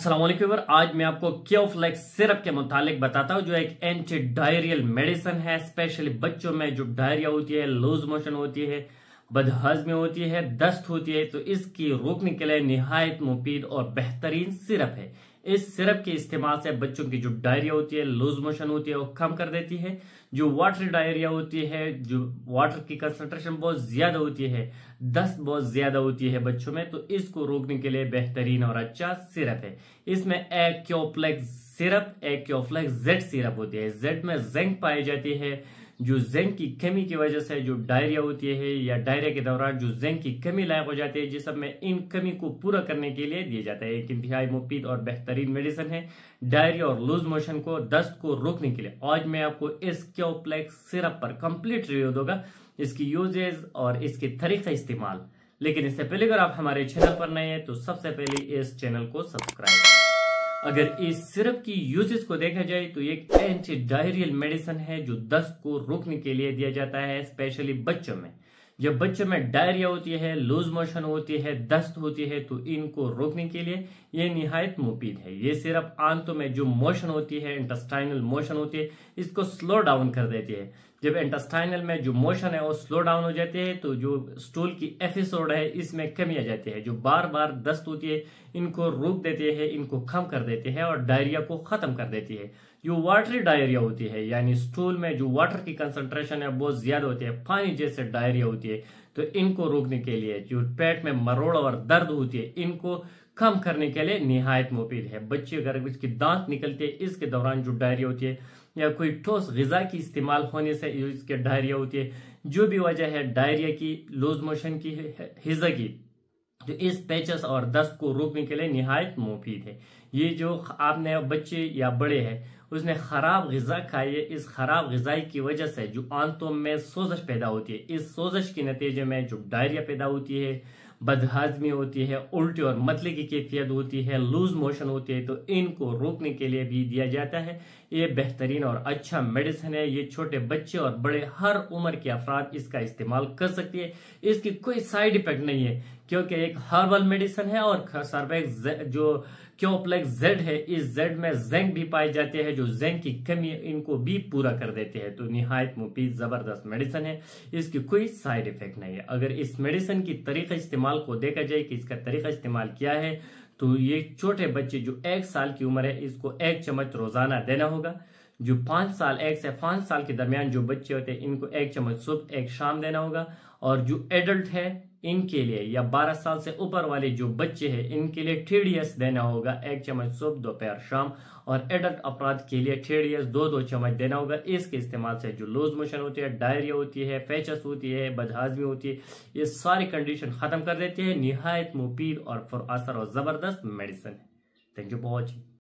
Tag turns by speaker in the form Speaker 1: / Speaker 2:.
Speaker 1: अस्सलाम वालेकुम। आज मैं आपको केओफ्लेक्स सिरप के मुतालिक बताता हूँ जो एक एंटी डायरियल मेडिसिन है। स्पेशली बच्चों में जो डायरिया होती है, लूज मोशन होती है, बदहजमी होती है, दस्त होती है, तो इसकी रोकने के लिए निहायत मुफीद और बेहतरीन सिरप है। इस सिरप के इस्तेमाल से बच्चों की जो डायरिया होती है, लूज मोशन होती है, वो कम कर देती है। जो वाटर डायरिया होती है, जो वाटर की कंसंट्रेशन बहुत ज्यादा होती है, दस्त बहुत ज्यादा होती है बच्चों में, तो इसको रोकने के लिए बेहतरीन और अच्छा सिरप है। इसमें एक केओफ्लेक्स सिरप, एक केओफ्लेक्स जेड सिरप होती है। जेड में जिंक पाई जाती है। जो जिंक की कमी की वजह से जो डायरिया होती है या डायरिया के दौरान जो जिंक की कमी लायक हो जाती है, जिस सब में इन कमी को पूरा करने के लिए दिया जाता है। एक इंतहाई मुफीद और बेहतरीन मेडिसिन है डायरिया और लूज मोशन को, दस्त को रोकने के लिए। आज मैं आपको इस केओफ्लेक्स सिरप पर कंप्लीट रिव्यू दूंगा, इसकी यूजेज और इसके तरीका इस्तेमाल। लेकिन इससे पहले अगर आप हमारे चैनल पर नए हैं तो सबसे पहले इस चैनल को सब्सक्राइब करें। अगर इस सिरप की यूजेस को देखा जाए तो एक एंटी डायरियल मेडिसिन है जो दस्त को रोकने के लिए दिया जाता है, स्पेशली बच्चों में। जब बच्चों में डायरिया होती है, लूज मोशन होती है, दस्त होती है, तो इनको रोकने के लिए ये निहायत मुफीद है। ये सिरप आंतों में जो मोशन होती है, इंटेस्टाइनल मोशन होती है, इसको स्लो डाउन कर देती है। जब इंटेस्टाइनल में जो मोशन है वो स्लो डाउन हो जाती है तो जो स्टूल की एपिसोड है इसमें कमी आ जाती है। जो बार बार दस्त होती है इनको रोक देती है, इनको कम कर देती है और डायरिया को खत्म कर देती है। जो वाटरी डायरिया होती है, यानी स्टूल में जो वाटर की कंसंट्रेशन है बहुत ज्यादा होती है, पानी जैसे डायरिया होती है, तो इनको रोकने के लिए जो पेट में मरोड़ और दर्द होती है इनको कम करने के लिए निहायत मुफीद है। बच्चे अगर इसके दांत निकलते हैं इसके दौरान जो डायरिया होती है, या कोई ठोस ग़िज़ा की इस्तेमाल होने से इसके डायरिया होती है, जो भी वजह है डायरिया की, लूज मोशन की, हिज़ा की, तो इस पेचस और दस्त को रोकने के लिए निहायत मुफीद है। ये जो आपने बच्चे या बड़े हैं उसने खराब ग़िज़ा खाई है, इस खराब ग़िज़ाई की वजह से जो आंतों में सोजश पैदा होती है, इस सोजश के नतीजे में जो डायरिया पैदा होती है, बदहजमी होती है, उल्टी और मतले की कैफियत होती है, लूज मोशन होती है, तो इनको रोकने के लिए भी दिया जाता है। ये बेहतरीन और अच्छा मेडिसिन है। ये छोटे बच्चे और बड़े हर उम्र के अफराद इसका इस्तेमाल कर सकती है। इसकी कोई साइड इफेक्ट नहीं है क्योंकि एक हर्बल मेडिसिन है। और जो केओफ्लेक्स जेड है, इस जेड में जिंक भी पाई जाती है, जो जिंक की कमी इनको भी पूरा कर देते हैं। तो निहायत मुफीद जबरदस्त मेडिसिन है, इसकी कोई साइड इफेक्ट नहीं है। अगर इस मेडिसिन की तरीका इस्तेमाल को देखा जाए कि इसका तरीका इस्तेमाल क्या है, तो ये छोटे बच्चे जो 1 साल की उम्र है इसको 1 चम्मच रोजाना देना होगा। जो 1 से 5 साल के दरमियान जो बच्चे होते हैं इनको 1 चम्मच सुबह 1 शाम देना होगा। और जो एडल्ट है इनके लिए, या 12 साल से ऊपर वाले जो बच्चे हैं इनके लिए TDS देना होगा 1 चम्मच सुबह, दोपहर, शाम। और एडल्ट अपराध के लिए TDS 2-2 चम्मच देना होगा। इसके इस्तेमाल से जो लूज मोशन होती है, डायरिया होती है, पेचस होती है, बदहाजमी होती है, ये सारी कंडीशन खत्म कर देती है। निहायत मुफीद और असर और जबरदस्त मेडिसिन है। Thank you for watching.